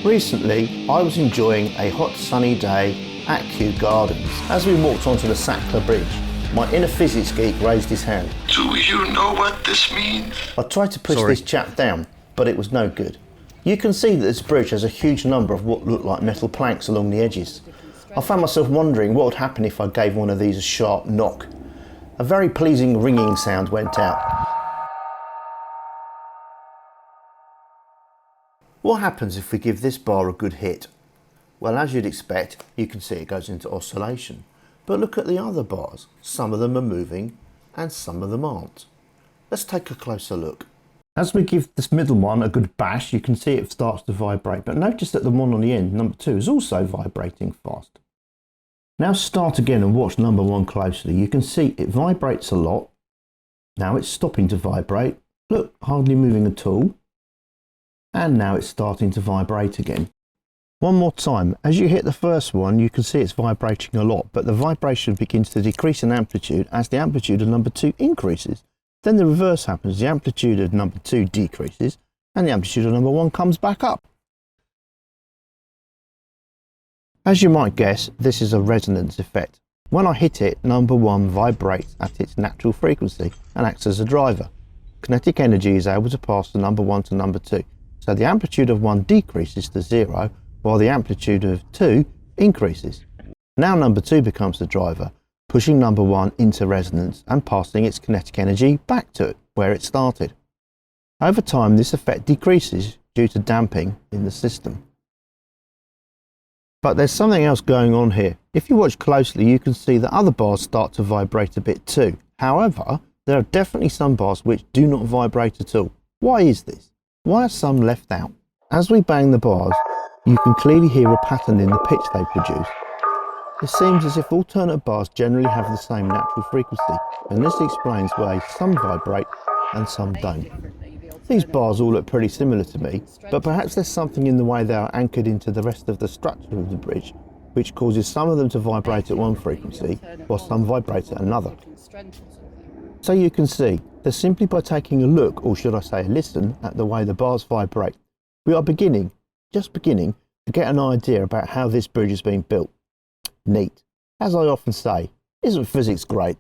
Recently, I was enjoying a hot sunny day at Kew Gardens. As we walked onto the Sackler Bridge, my inner physics geek raised his hand. Do you know what this means? I tried to push this chap down, but it was no good. You can see that this bridge has a huge number of what look like metal planks along the edges. I found myself wondering what would happen if I gave one of these a sharp knock. A very pleasing ringing sound went out. What happens if we give this bar a good hit? Well, as you'd expect, you can see it goes into oscillation. But look at the other bars. Some of them are moving and some of them aren't. Let's take a closer look. As we give this middle one a good bash, you can see it starts to vibrate. But notice that the one on the end, number 2, is also vibrating fast. Now start again and watch number 1 closely. You can see it vibrates a lot. Now it's stopping to vibrate. Look, hardly moving at all. And now it's starting to vibrate again. One more time, as you hit the first one, you can see it's vibrating a lot, but the vibration begins to decrease in amplitude as the amplitude of number 2 increases. Then the reverse happens, the amplitude of number 2 decreases and the amplitude of number 1 comes back up. As you might guess, this is a resonance effect. When I hit it, number 1 vibrates at its natural frequency and acts as a driver. Kinetic energy is able to pass from number 1 to number 2. So the amplitude of 1 decreases to 0, while the amplitude of 2 increases. Now number 2 becomes the driver, pushing number 1 into resonance and passing its kinetic energy back to it, where it started. Over time, this effect decreases due to damping in the system. But there's something else going on here. If you watch closely, you can see that other bars start to vibrate a bit too. However, there are definitely some bars which do not vibrate at all. Why is this? Why are some left out? As we bang the bars, you can clearly hear a pattern in the pitch they produce. It seems as if alternate bars generally have the same natural frequency, and this explains why some vibrate and some don't. These bars all look pretty similar to me, but perhaps there's something in the way they are anchored into the rest of the structure of the bridge, which causes some of them to vibrate at one frequency, while some vibrate at another. So you can see that simply by taking a look, or should I say a listen, at the way the bars vibrate, we are just beginning to get an idea about how this bridge has been built. Neat. As I often say, isn't physics great?